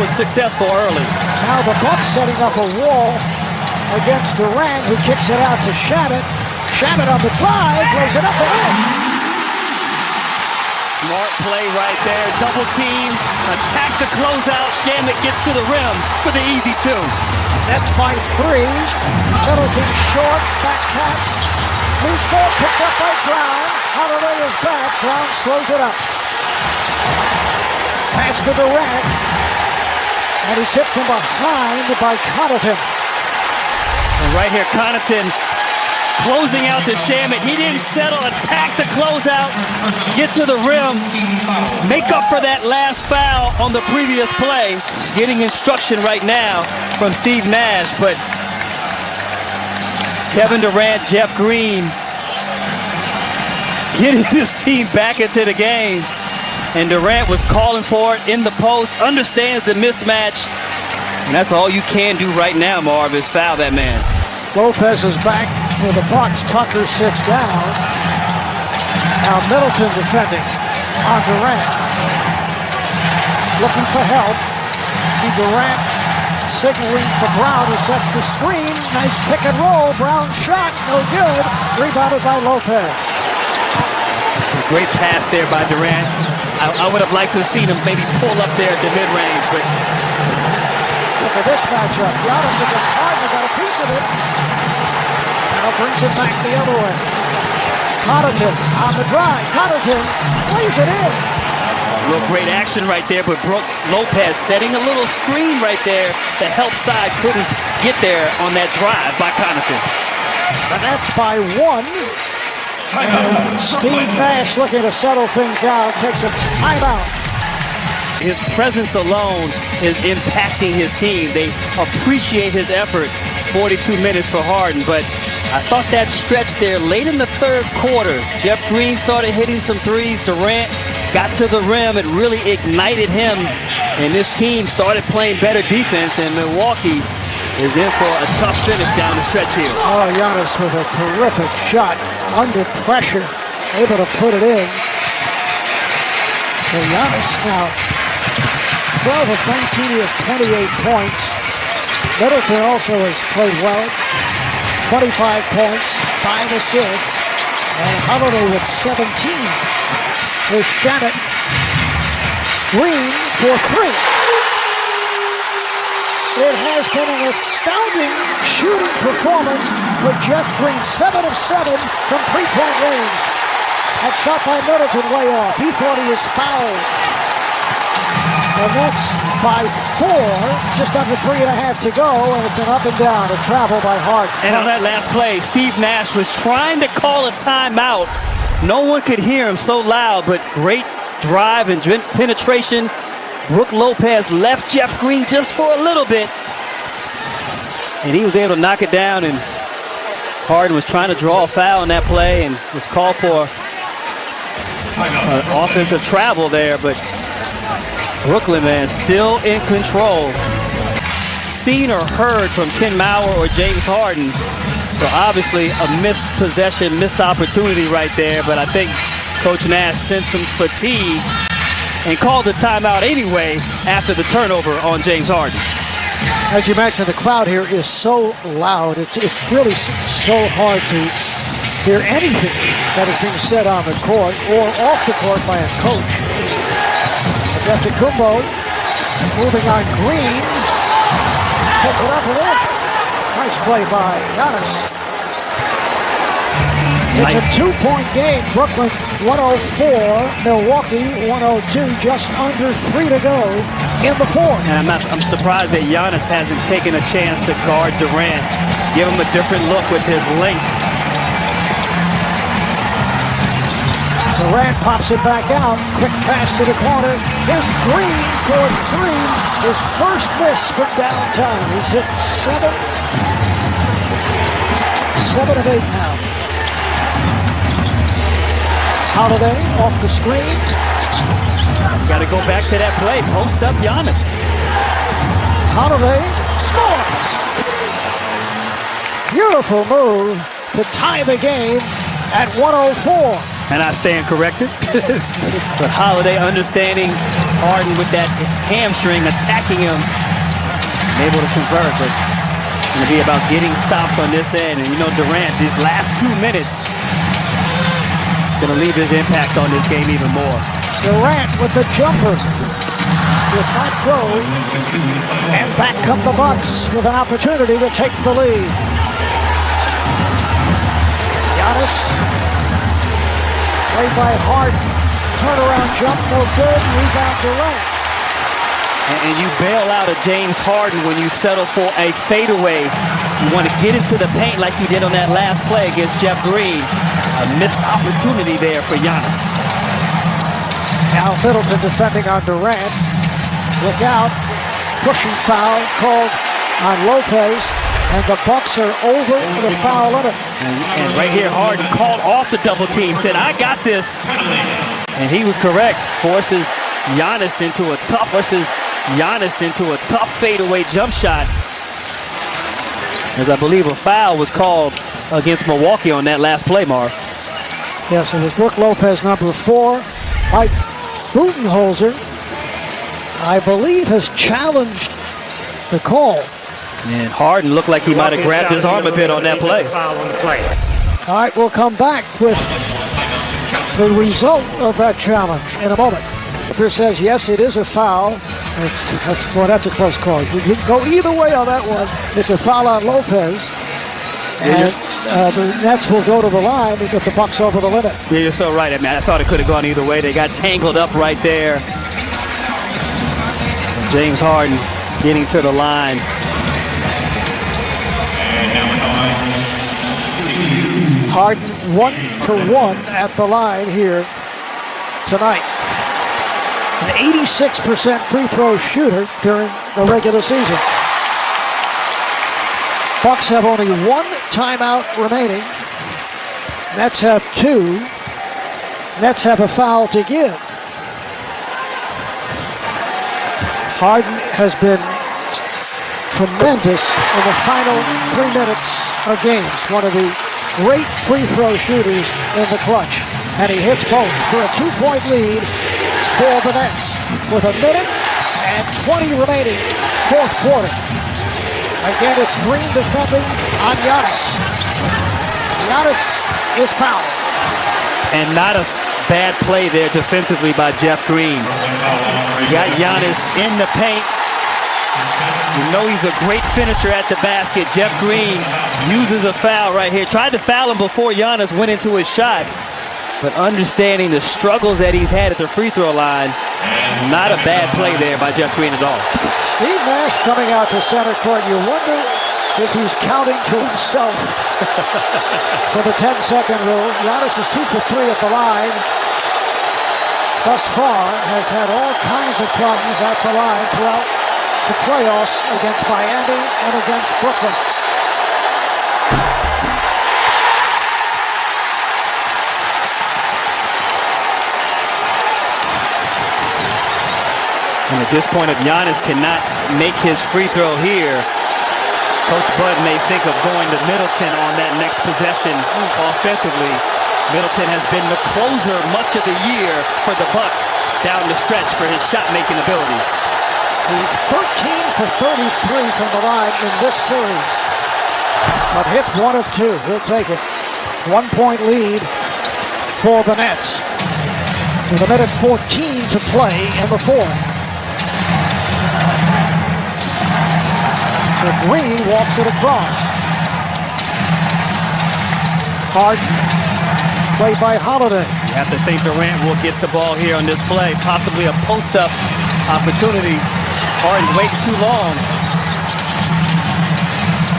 was successful early. Now the Bucks setting up a wall against Durant, who kicks it out to Shabbat. Shabbat on the drive, lays it up and in. Smart play right there. Double team. Attack the closeout. Shamit gets to the rim for the easy two. That's by 3. Middleton short, back taps. Loose ball picked up by Brown. Holiday is back. Brown slows it up. Pass for Durant. And he's hit from behind by Connaughton. And right here, Connaughton closing out to Shamit. He didn't settle, attack the closeout, get to the rim, make up for that last foul on the previous play. Getting instruction right now from Steve Nash, but Kevin Durant, Jeff Green getting his team back into the game. And Durant was calling for it in the post, understands the mismatch. And that's all you can do right now, Marv, is foul that man. Lopez is back for the Bucks. Tucker sits down. Now Middleton defending on Durant. Looking for help. See Durant signaling for Brown, who sets the screen. Nice pick and roll. Brown shot, no good. Rebounded by Lopez. Great pass there by Durant. I would have liked to have seen him maybe pull up there at the mid-range, but look at this matchup. Giannis against Harden got a piece of it. Now brings it back the other way. Connaughton on the drive. Connaughton lays it in. Real great action right there, but Brooke Lopez setting a little screen right there. The help side couldn't get there on that drive by Connaughton. And that's by 1. Steve Nash looking to settle things down, takes a timeout. His presence alone is impacting his team. They appreciate his effort. 42 minutes for Harden, but I thought that stretch there late in the third quarter, Jeff Green started hitting some threes. Durant got to the rim. It really ignited him, and this team started playing better defense, and Milwaukee is in for a tough finish down the stretch here. Oh, Giannis with a terrific shot under pressure, able to put it in. So Giannis now 12 of 19, he has 28 points. Middleton also has played well. 25 points, 5 assists, and Holiday with 17. Here's Shabbat. Green for 3. It has been an astounding shooting performance for Jeff Green. 7 of 7 from three-point range. That shot by Middleton way off. He thought he was fouled. The Nets by 4, just under 3.5 to go, and it's an up and down, a travel by Hart. And on that last play, Steve Nash was trying to call a timeout. No one could hear him so loud, but great drive and penetration. Brooke Lopez left Jeff Green just for a little bit, and he was able to knock it down, and Harden was trying to draw a foul in that play and was called for offensive travel there, but Brooklyn, man, still in control. Seen or heard from Ken Mauer or James Harden, so obviously a missed possession, missed opportunity right there, but I think Coach Nash sensed some fatigue and called the timeout anyway after the turnover on James Harden. As you mentioned, the crowd here is so loud. It's really so hard to hear anything that is being said on the court or off the court by a coach. Kumbo moving on Green. Puts it up and in. Nice play by Giannis. It's a 2-point game. Brooklyn 104, Milwaukee 102, just under 3 to go in the fourth. And I'm surprised that Giannis hasn't taken a chance to guard Durant. Give him a different look with his length. Durant pops it back out. Quick pass to the corner. Here's Green for 3. His first miss from downtown. He's hit 7 of 8 now. Holiday off the screen. Got to go back to that play. Post up Giannis. Holiday scores. Beautiful move to tie the game at 104. And I stand corrected. But Holiday understanding Harden with that hamstring attacking him. Able to convert, but it's going to be about getting stops on this end. And you know Durant, these last 2 minutes, it's going to leave his impact on this game even more. Durant with the jumper. Did not go. And back come the Bucks with an opportunity to take the lead. Giannis. Played by Harden. Turnaround jump, no good. Rebound Durant. And you bail out of James Harden when you settle for a fadeaway. You want to get into the paint like he did on that last play against Jeff Green. A missed opportunity there for Giannis. Now Middleton defending on Durant. Look out. Pushing foul called on Lopez. And the Bucks are over the foul limit. And right here, Harden called off the double team. Said, I got this. And he was correct. Forces Giannis into a tough fadeaway jump shot. As I believe a foul was called against Milwaukee on that last play, Marv. Yes, it was Brook Lopez, number 4. Mike Budenholzer, I believe, has challenged the call. And Harden looked like he might have grabbed his arm a bit on that play. All right, we'll come back with the result of that challenge in a moment. Peter says, yes, it is a foul. That's a close call. You can go either way on that one. It's a foul on Lopez. And the Nets will go to the line to get the Bucks over the limit. Yeah, you're so right. I mean, I thought it could have gone either way. They got tangled up right there. James Harden getting to the line. Harden 1 for 1 at the line here tonight. An 86% free throw shooter during the regular season. Bucks have only 1 timeout remaining. Nets have 2. Nets have a foul to give. Harden has been tremendous in the final 3 minutes of games. One of the great free throw shooters in the clutch. And he hits both for a 2-point lead for the Nets with 1 minute and 20 remaining, 4th quarter. Again, it's Green defending on Giannis. Giannis is fouled. And not a bad play there defensively by Jeff Green. You got Giannis in the paint. You know he's a great finisher at the basket. Jeff Green uses a foul right here. Tried to foul him before Giannis went into his shot. But understanding the struggles that he's had at the free throw line, not a bad play there by Jeff Green at all. Steve Nash coming out to center court. You wonder if he's counting to himself for the 10-second rule. Giannis is 2 for 3 at the line. Thus far has had all kinds of problems at the line throughout the playoffs against Miami and against Brooklyn. And at this point, if Giannis cannot make his free throw here, Coach Bud may think of going to Middleton on that next possession offensively. Middleton has been the closer much of the year for the Bucks down the stretch for his shot-making abilities. He's 13 for 33 from the line in this series. But hits 1 of 2. He'll take it. 1-point lead for the Nets. With 1 minute 14 to play in the 4th. So Green walks it across. Harden, played by Holiday. You have to think Durant will get the ball here on this play. Possibly a post-up opportunity. Harden's waiting too long.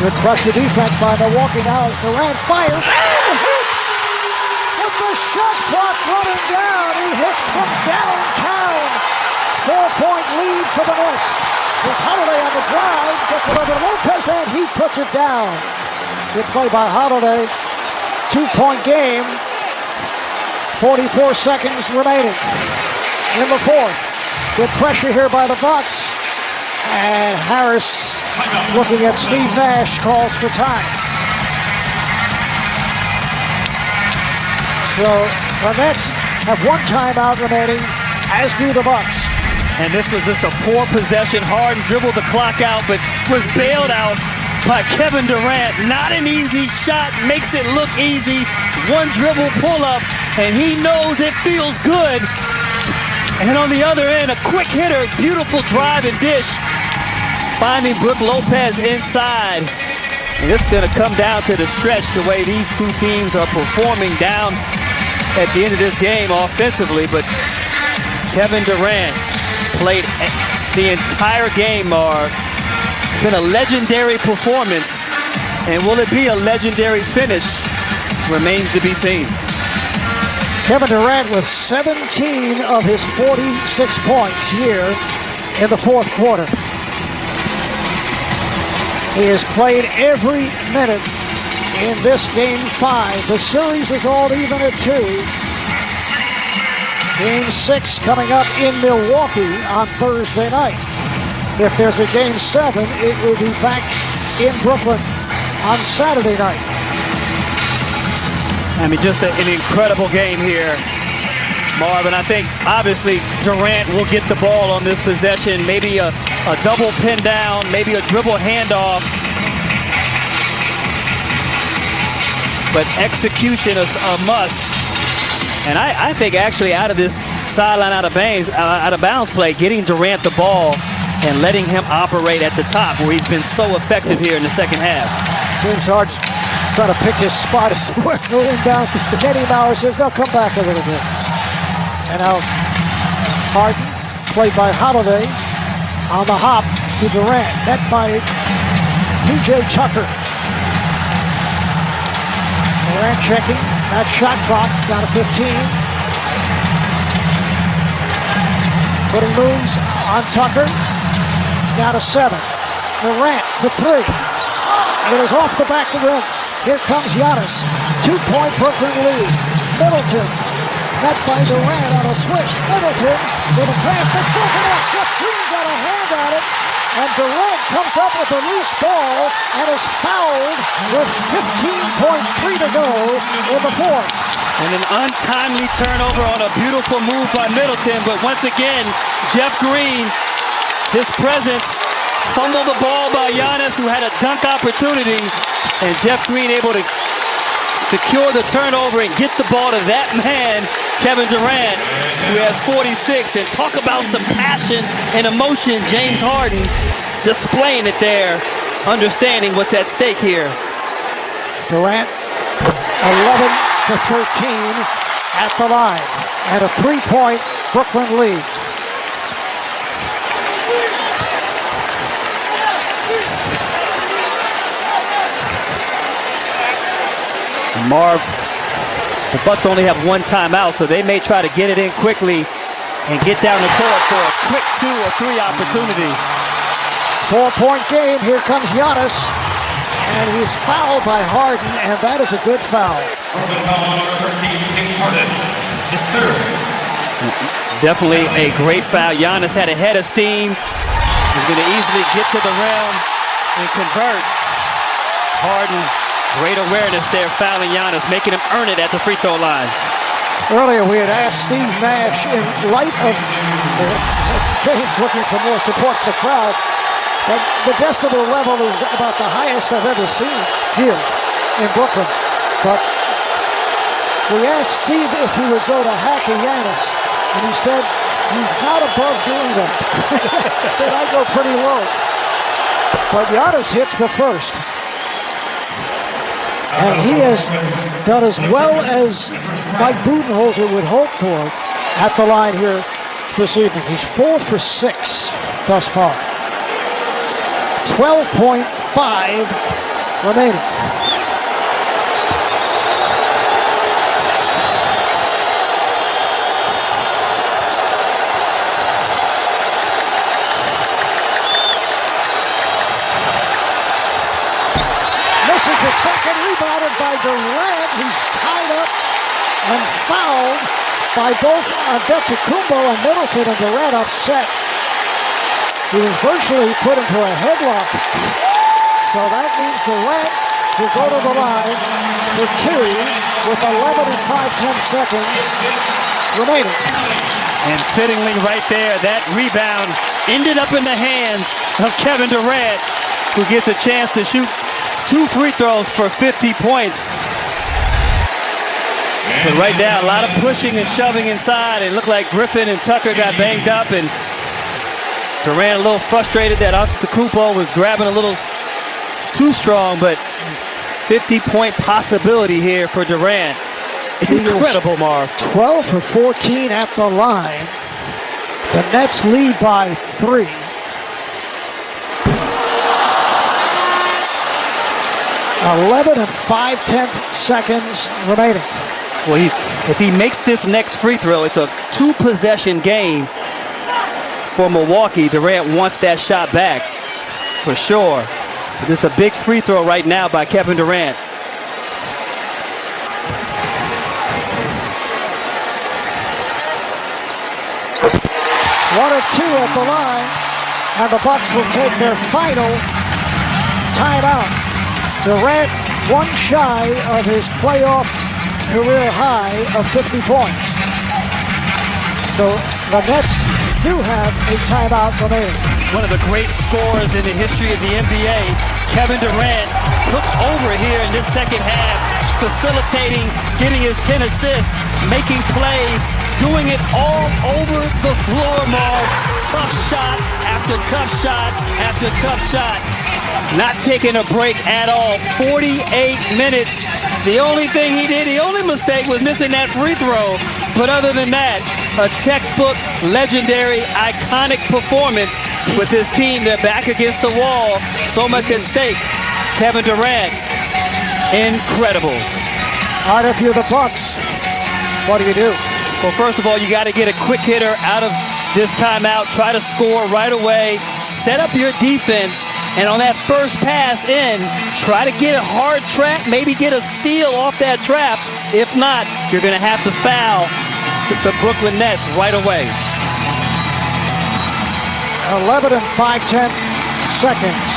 Good pressure defense by Milwaukee now. Durant fires and hits! With the shot clock running down, he hits from downtown. 4-point lead for the Nets. There's Holiday on the drive, gets it over to Lopez, and he puts it down. Good play by Holiday. 2-point game. 44 seconds remaining in the 4th. Good pressure here by the Bucks. And Harris, looking at Steve Nash, calls for time. So the Nets have 1 timeout remaining, as do the Bucks. And this was just a poor possession. Harden dribbled the clock out, but was bailed out by Kevin Durant. Not an easy shot, makes it look easy. One dribble pull-up, and he knows it feels good. And on the other end, a quick hitter, beautiful drive and dish, finding Brook Lopez inside. And it's going to come down to the stretch, the way these two teams are performing down at the end of this game offensively. But Kevin Durant played the entire game, Marv. It's been a legendary performance. And will it be a legendary finish? Remains to be seen. Kevin Durant with 17 of his 46 points here in the fourth quarter. He has played every minute in this Game 5. The series is all even at 2. Game 6 coming up in Milwaukee on Thursday night. If there's a Game 7, it will be back in Brooklyn on Saturday night. I mean, just an incredible game here, Marvin. I think, obviously, Durant will get the ball on this possession. Maybe a double pin down, maybe a dribble handoff. But execution is a must. And I think actually out of this sideline, out of bounds play, getting Durant the ball and letting him operate at the top where he's been so effective here in the second half. James Harden trying to pick his spot as to where to go inbound. Kenny Mauer says, no, come back a little bit. And now Harden, played by Holiday, on the hop to Durant, met by P.J. Tucker. Durant checking. That shot clock down to 15. Putting moves on Tucker. It's down to 7. Durant for 3. It is off the back of the rim. Here comes Giannis. 2-point Brooklyn lead. Middleton met by Durant on a switch. Middleton with a pass that's broken up. Jeff Green got a hand on it. And Durant comes up with a loose ball and is fouled with 15.3 to go in the fourth. And an untimely turnover on a beautiful move by Middleton. But once again, Jeff Green, his presence, fumbled the ball by Giannis, who had a dunk opportunity. And Jeff Green able to secure the turnover and get the ball to that man, Kevin Durant, who has 46. And talk about some passion and emotion. James Harden displaying it there, understanding what's at stake here. Durant, 11 to 13 at the line, and a 3-point Brooklyn lead. Marv, the Bucks only have one timeout, so they may try to get it in quickly and get down the court for a quick 2 or 3 opportunity. 4-point game. Here comes Giannis, and he's fouled by Harden, and that is a good foul. Definitely a great foul. Giannis had a head of steam. He's going to easily get to the rim and convert. Harden, great awareness there, fouling Giannis, making him earn it at the free throw line. Earlier, we had asked Steve Nash, in light of James looking for more support from the crowd, but the decibel level is about the highest I've ever seen here in Brooklyn. But we asked Steve if he would go to hacking Giannis, and he said he's not above doing that. He said, I go pretty low. But Giannis hits the first. And he has done as well as Mike Budenholzer would hope for at the line here this evening. He's 4 for 6 thus far. 12.5 remaining. Misses the second, rebounded by Durant, who's tied up and fouled by both Antetokounmpo and Middleton, and Durant upset. He was virtually put into a headlock. So that means Durant will go to the line for 2 with 11 and 5/10 seconds remaining. And fittingly right there, that rebound ended up in the hands of Kevin Durant, who gets a chance to shoot 2 free throws for 50 points. But right now, a lot of pushing and shoving inside. It looked like Griffin and Tucker got banged up, and Durant a little frustrated that Antetokounmpo was grabbing a little too strong, but 50-point possibility here for Durant. Incredible, Marv. 12 for 14 at the line. The Nets lead by 3. .11 and 5/10 seconds remaining. Well, if he makes this next free throw, it's a 2-possession game for Milwaukee. Durant wants that shot back for sure. But this is a big free throw right now by Kevin Durant. 1 of 2 at the line, and the Bucks will take their final timeout. Durant 1 shy of his playoff career high of 50 points. So the Nets do have a timeout remaining. One of the great scorers in the history of the NBA, Kevin Durant, took over here in this second half, facilitating, getting his 10 assists, making plays, doing it all over the floor, Marv. Tough shot after tough shot after tough shot. Not taking a break at all. 48 minutes. The only thing he did, the only mistake was missing that free throw. But other than that, a textbook, legendary, iconic performance with his team. They're back against the wall. So much at stake. Kevin Durant, incredible. All right, if you're the Bucks, what do? Well, first of all, you got to get a quick hitter out of this timeout. Try to score right away. Set up your defense. And on that first pass in, try to get a hard trap, maybe get a steal off that trap. If not, you're going to have to foul the Brooklyn Nets right away. 11 and 5/10 seconds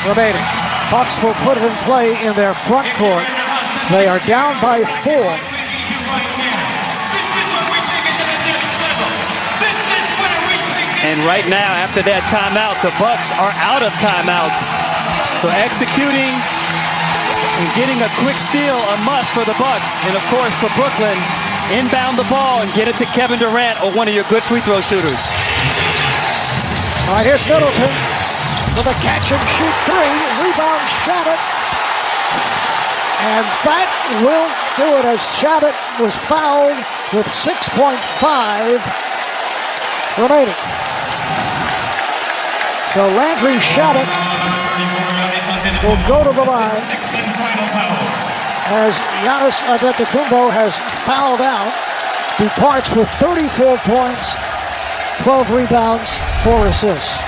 remaining. Bucks will put it in play in their front court. They are down by 4. And right now, after that timeout, the Bucks are out of timeouts. So executing and getting a quick steal, a must for the Bucks. And of course, for Brooklyn, inbound the ball and get it to Kevin Durant, or one of your good free throw shooters. All right, here's Middleton with a catch and shoot 3. Rebound Shabbat. And that will do it, as Shabbat was fouled with 6.5 remaining. So Landry Shabbat will go to the line as Giannis Antetokounmpo has fouled out. Departs with 34 points, 12 rebounds, 4 assists.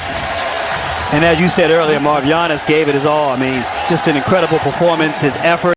And as you said earlier, Marv, Giannis gave it his all. I mean, just an incredible performance, his effort.